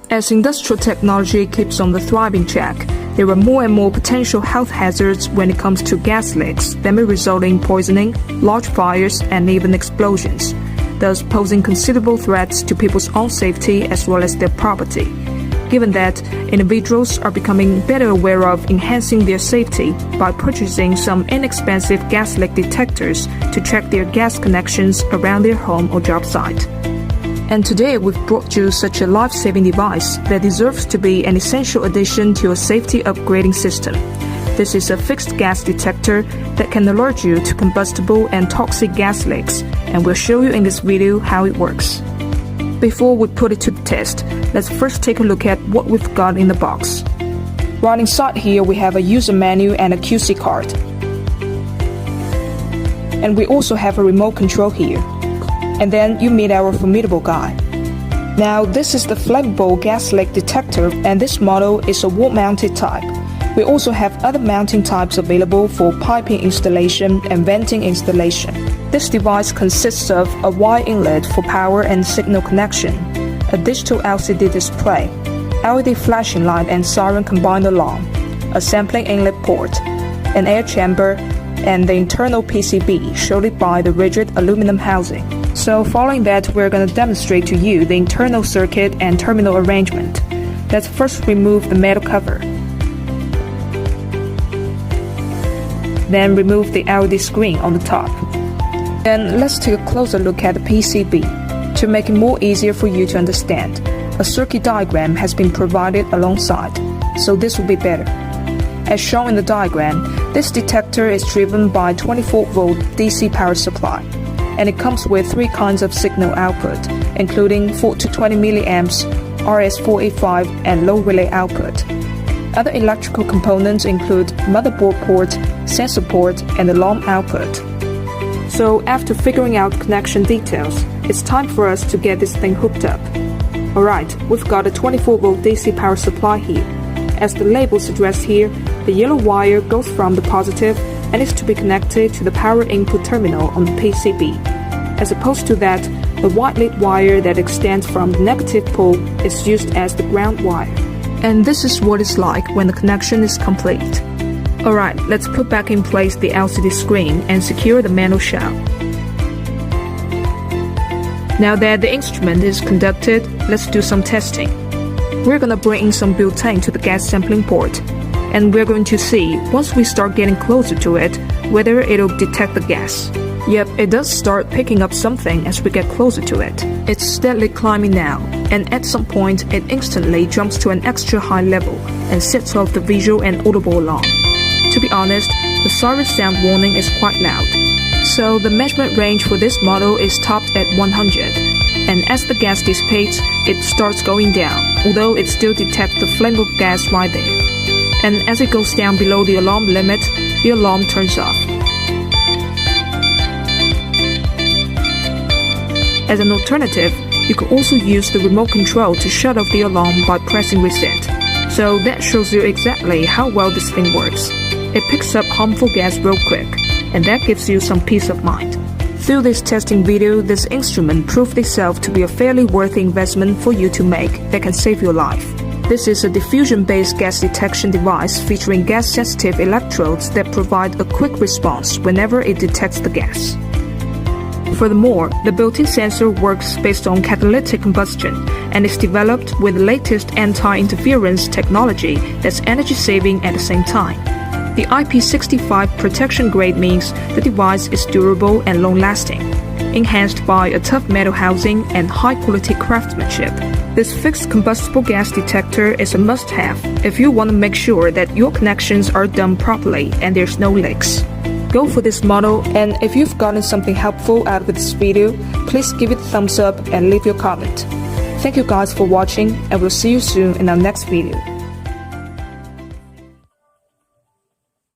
As industrial technology keeps on the thriving track, there are more and more potential health hazards when it comes to gas leaks that may result in poisoning, large fires, and even explosions, thus posing considerable threats to people's own safety as well as their property. Given that, individuals are becoming better aware of enhancing their safety by purchasing some inexpensive gas leak detectors to check their gas connections around their home or job site. And today we've brought you such a life-saving device that deserves to be an essential addition to your safety upgrading system. This is a fixed gas detector that can alert you to combustible and toxic gas leaks, and we'll show you in this video how it works. Before we put it to the test, let's first take a look at what we've got in the box. Right inside here we have a user menu and a QC card. And we also have a remote control here. And then you meet our formidable guy. Now this is the Flammable gas leak detector, and this model is a wall-mounted type. We also have other mounting types available for piping installation and venting installation. This device consists of a Y inlet for power and signal connection, a digital LCD display, LED flashing light and siren combined alarm, a sampling inlet port, an air chamber, and the internal PCB shielded by the rigid aluminum housing. So following that, we're going to demonstrate to you the internal circuit and terminal arrangement. Let's first remove the metal cover. Then remove the LED screen on the top. Then let's take a closer look at the PCB. To make it more easier for you to understand, a circuit diagram has been provided alongside, so this will be better. As shown in the diagram, this detector is driven by 24-volt DC power supply, and it comes with 3 kinds of signal output, including 4 to 20 mA, RS485, and low relay output. Other electrical components include motherboard port, sensor port, and alarm output. So after figuring out connection details, it's time for us to get this thing hooked up. Alright, we've got a 24-volt DC power supply here. As the label suggests here, the yellow wire goes from the positive and is to be connected to the power input terminal on the PCB. As opposed to that, the white lead wire that extends from the negative pole is used as the ground wire. And this is what it's like when the connection is complete. Alright, let's put back in place the LCD screen and secure the manual shell. Now that the instrument is conducted, let's do some testing. We're gonna bring in some butane to the gas sampling port, and we're going to see, once we start getting closer to it, whether it'll detect the gas. Yep, it does start picking up something as we get closer to it. It's steadily climbing now, and at some point it instantly jumps to an extra high level and sets off the visual and audible alarm. To be honest, the siren sound warning is quite loud. So the measurement range for this model is topped at 100, and as the gas dissipates, it starts going down, although it still detects the flammable gas right there. And as it goes down below the alarm limit, the alarm turns off. As an alternative, you could also use the remote control to shut off the alarm by pressing reset. So that shows you exactly how well this thing works. It picks up harmful gas real quick, and that gives you some peace of mind. Through this testing video, this instrument proved itself to be a fairly worthy investment for you to make that can save your life. This is a diffusion-based gas detection device featuring gas-sensitive electrodes that provide a quick response whenever it detects the gas. Furthermore, the built-in sensor works based on catalytic combustion and is developed with the latest anti-interference technology that's energy-saving at the same time. The IP65 protection grade means the device is durable and long-lasting, enhanced by a tough metal housing and high-quality craftsmanship. This fixed combustible gas detector is a must-have if you want to make sure that your connections are done properly and there's no leaks. Go for this model, and if you've gotten something helpful out of this video, please give it a thumbs up and leave your comment. Thank you guys for watching, and we'll see you soon in our next video.